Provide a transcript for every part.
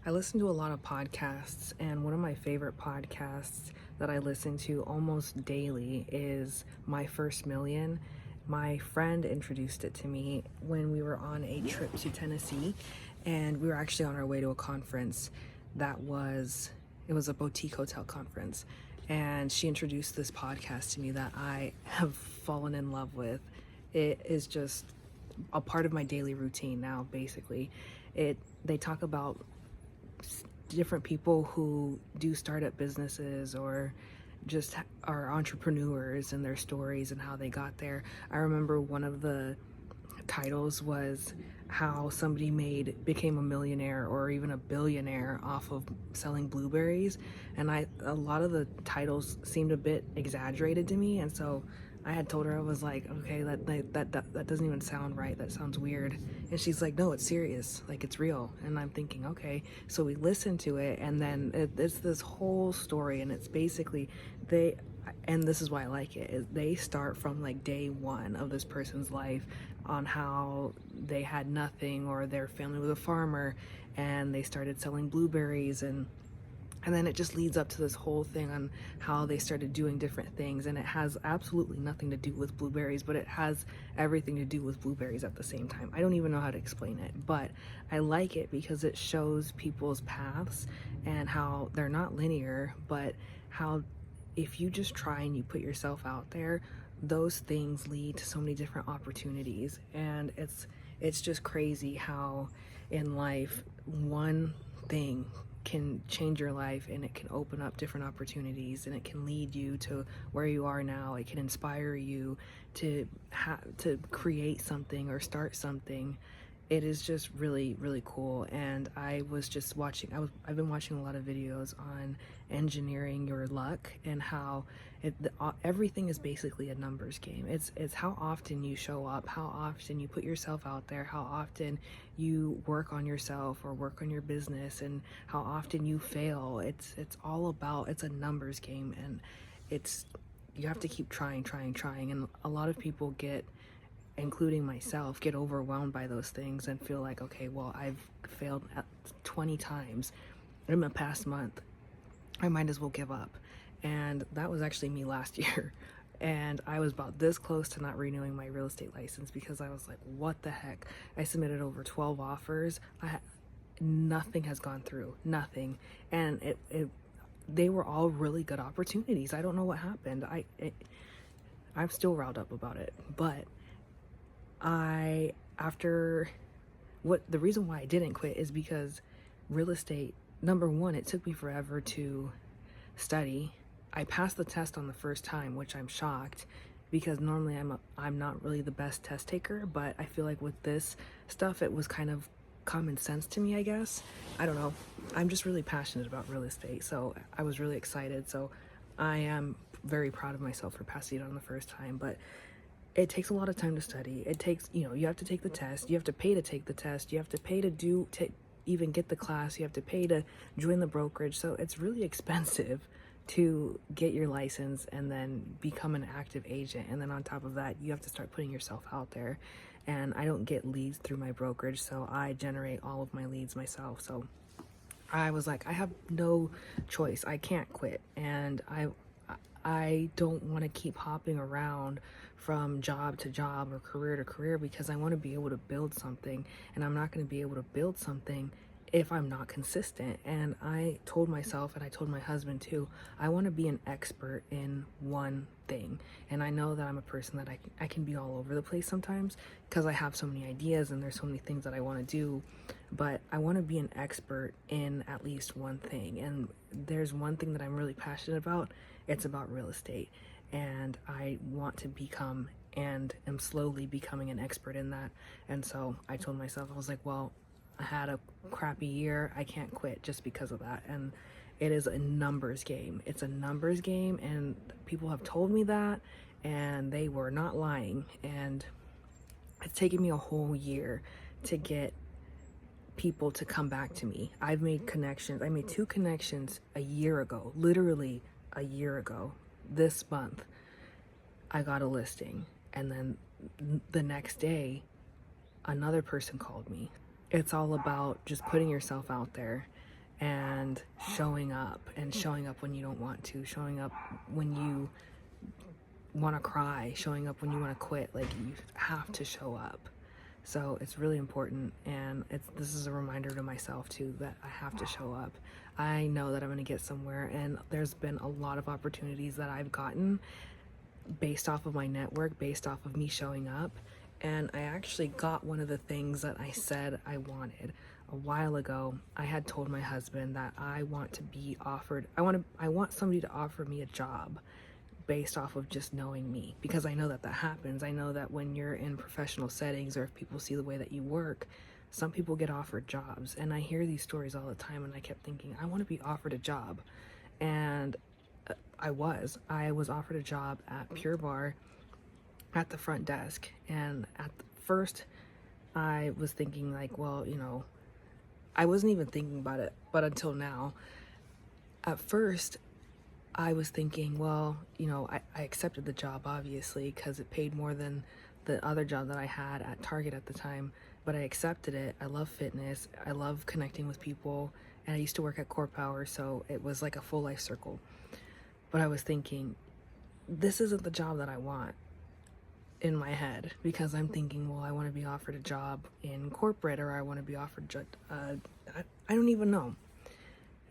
I listen to a lot of podcasts, and one of my favorite podcasts that I listen to almost daily is My First Million. My friend introduced it to me when we were on a trip to Tennessee, and we were actually on our way to a conference it was a boutique hotel conference. And she introduced this podcast to me that I have fallen in love with. It is just a part of my daily routine now, basically. They talk about different people who do startup businesses or just are entrepreneurs and their stories and how they got there. I remember one of the titles was how somebody became a millionaire or even a billionaire off of selling blueberries, and a lot of the titles seemed a bit exaggerated to me, and so I had told her, I was like, okay, that doesn't even sound right, that sounds weird. And she's like, no, it's serious, like it's real. And I'm thinking, okay. So we listened to it, and then it's this whole story, and it's basically they and this is why I like it, is they start from like day one of this person's life on how they had nothing or their family was a farmer and they started selling blueberries, and then it just leads up to this whole thing on how they started doing different things, and it has absolutely nothing to do with blueberries, but it has everything to do with blueberries at the same time. I don't even know how to explain it, but I like it because it shows people's paths and how they're not linear, but how if you just try and you put yourself out there, those things lead to so many different opportunities. And it's just crazy how in life one thing can change your life, and it can open up different opportunities, and it can lead you to where you are now. It can inspire you to create something or start something. It is just really, really cool. And I've been watching a lot of videos on engineering your luck and how everything is basically a numbers game. It's how often you show up, how often you put yourself out there, how often you work on yourself or work on your business, and how often you fail. It's all about, it's a numbers game, and it's you have to keep trying, and a lot of people including myself, get overwhelmed by those things and feel like, okay, well, I've failed 20 times in the past month. I might as well give up. And that was actually me last year. And I was about this close to not renewing my real estate license because I was like, what the heck? I submitted over 12 offers. Nothing has gone through, nothing. And they were all really good opportunities. I don't know what happened. I'm still riled up about it, but after the reason why I didn't quit is because real estate, number one, it took me forever to study. I passed the test on the first time, which I'm shocked because normally I'm not really the best test taker, but I feel like with this stuff, it was kind of common sense to me, I guess. I don't know. I'm just really passionate about real estate, so I was really excited. So I am very proud of myself for passing it on the first time, but it takes a lot of time to study. It takes, you have to take the test. You have to pay to take the test. You have to pay to even get the class. You have to pay to join the brokerage. So it's really expensive to get your license and then become an active agent. And then on top of that, you have to start putting yourself out there. And I don't get leads through my brokerage, so I generate all of my leads myself. So I was like, I have no choice. I can't quit. And I don't want to keep hopping around from job to job or career to career because I want to be able to build something, and I'm not going to be able to build something if I'm not consistent. And I told myself, and I told my husband too, I want to be an expert in one thing. And I know that I'm a person that I can be all over the place sometimes because I have so many ideas and there's so many things that I want to do, but I want to be an expert in at least one thing. And there's one thing that I'm really passionate about. It's about real estate, and I want to become and am slowly becoming an expert in that. And so I told myself, I was like, well, I had a crappy year. I can't quit just because of that. And it is a numbers game. It's a numbers game, and people have told me that, and they were not lying. And it's taken me a whole year to get people to come back to me. I've made connections. I made 2 connections a year ago, literally a year ago. This month, I got a listing, and then the next day, another person called me. It's all about just putting yourself out there and showing up, and showing up when you don't want to, showing up when you want to cry, showing up when you want to quit. Like, you have to show up. So it's really important, and this is a reminder to myself too, that I have to show up. I know that I'm going to get somewhere, and there's been a lot of opportunities that I've gotten based off of my network, based off of me showing up. And I actually got one of the things that I said I wanted a while ago. I had told my husband that I want to be offered, I want somebody to offer me a job based off of just knowing me, because I know that happens. I know that when you're in professional settings, or if people see the way that you work, some people get offered jobs. And I hear these stories all the time, and I kept thinking, I want to be offered a job. And I was offered a job at Pure Barre at the front desk. And at first I was thinking, like, well, I wasn't even thinking about it, but until now, at first I was thinking, well, I accepted the job, obviously, because it paid more than the other job that I had at Target at the time. But I accepted it. I love fitness. I love connecting with people. And I used to work at Core Power, so it was like a full life circle. But I was thinking, this isn't the job that I want in my head, because I'm thinking, well, I want to be offered a job in corporate, or I want to be offered, I don't even know.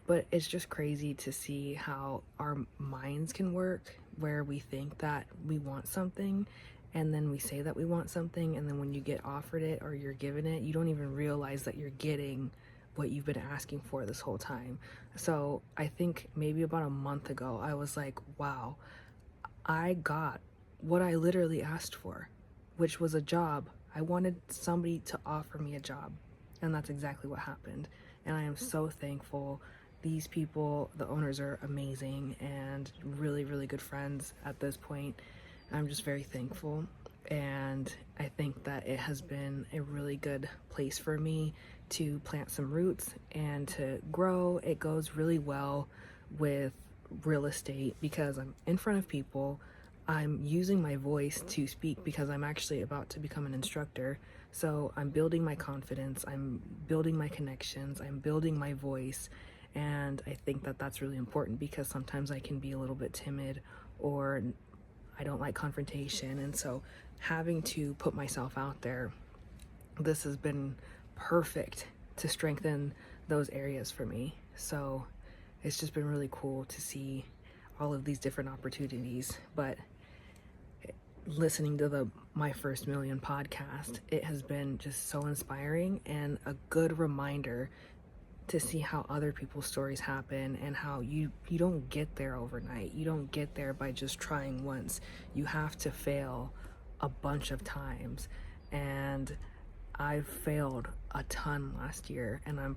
But it's just crazy to see how our minds can work, where we think that we want something, and then we say that we want something, and then when you get offered it or you're given it, you don't even realize that you're getting what you've been asking for this whole time. So I think maybe about a month ago, I was like, wow, I got what I literally asked for, which was a job. I wanted somebody to offer me a job, and that's exactly what happened. And I am so thankful. These people, the owners, are amazing and really, really good friends at this point. I'm just very thankful, and I think that it has been a really good place for me to plant some roots and to grow. It goes really well with real estate because I'm in front of people. I'm using my voice to speak because I'm actually about to become an instructor. So I'm building my confidence, I'm building my connections, I'm building my voice. And I think that that's really important, because sometimes I can be a little bit timid, or I don't like confrontation. And so having to put myself out there, this has been perfect to strengthen those areas for me. So it's just been really cool to see all of these different opportunities. But listening to the My First Million podcast, it has been just so inspiring and a good reminder to see how other people's stories happen, and how you don't get there overnight. You don't get there by just trying once. You have to fail a bunch of times, and I've failed a ton last year, and I'm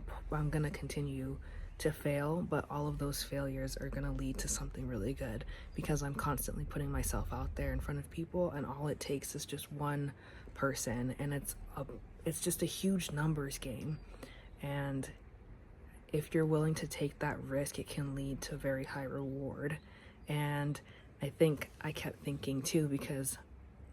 gonna continue to fail, but all of those failures are gonna lead to something really good, because I'm constantly putting myself out there in front of people, and all it takes is just one person, and it's just a huge numbers game. And if you're willing to take that risk, it can lead to very high reward. And I think I kept thinking too, because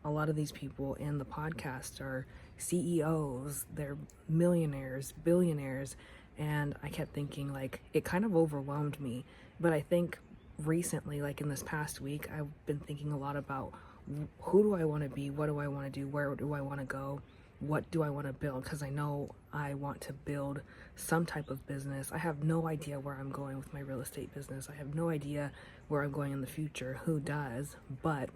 a lot of these people in the podcast are CEOs, they're millionaires, billionaires, and I kept thinking, like, it kind of overwhelmed me. But I think recently, like in this past week, I've been thinking a lot about who do I want to be, what do I want to do, where do I want to go, what do I want to build, because I know I want to build some type of business. I have no idea where I'm going with my real estate business. I have no idea where I'm going in the future. Who does? But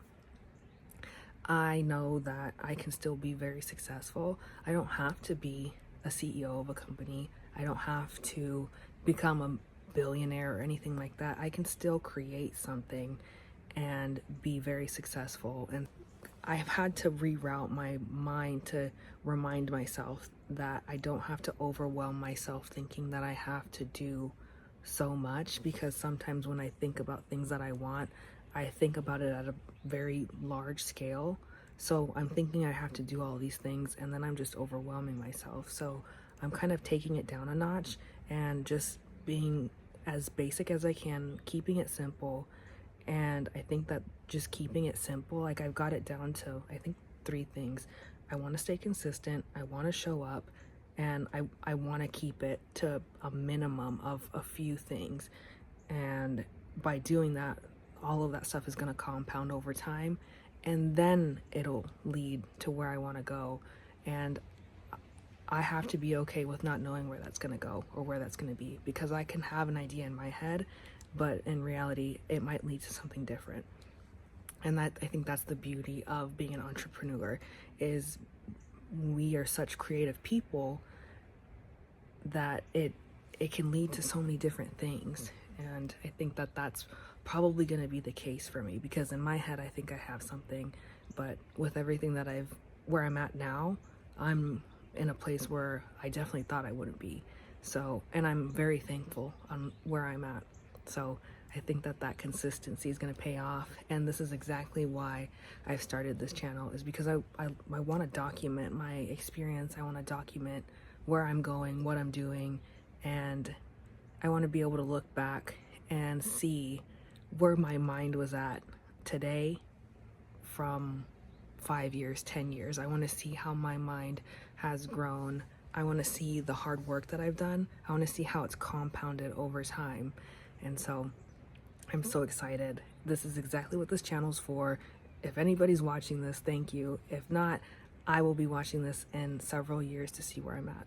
I know that I can still be very successful. I don't have to be a CEO of a company. I don't have to become a billionaire or anything like that. I can still create something and be very successful. And I have had to reroute my mind to remind myself that I don't have to overwhelm myself thinking that I have to do so much, because sometimes when I think about things that I want, I think about it at a very large scale. So I'm thinking I have to do all these things, and then I'm just overwhelming myself. So I'm kind of taking it down a notch and just being as basic as I can, keeping it simple. And I think that just keeping it simple, like, I've got it down to, I think, 3 things. I want to stay consistent, I want to show up, and I want to keep it to a minimum of a few things. And by doing that, all of that stuff is going to compound over time, and then it'll lead to where I want to go. And I have to be okay with not knowing where that's going to go or where that's going to be, because I can have an idea in my head, but in reality, it might lead to something different. And that, I think that's the beauty of being an entrepreneur, is we are such creative people that it can lead to so many different things. And I think that that's probably going to be the case for me, because in my head I think I have something, but with everything that where I'm at now, I'm in a place where I definitely thought I wouldn't be. So, and I'm very thankful on where I'm at. So I think that that consistency is going to pay off. And this is exactly why I've started this channel, is because I want to document my experience. I want to document where I'm going, what I'm doing, and I want to be able to look back and see where my mind was at today from 5 years, 10 years. I want to see how my mind has grown. I want to see the hard work that I've done. I want to see how it's compounded over time. And so I'm so excited. This is exactly what this channel's for. If anybody's watching this, thank you. If not, I will be watching this in several years to see where I'm at.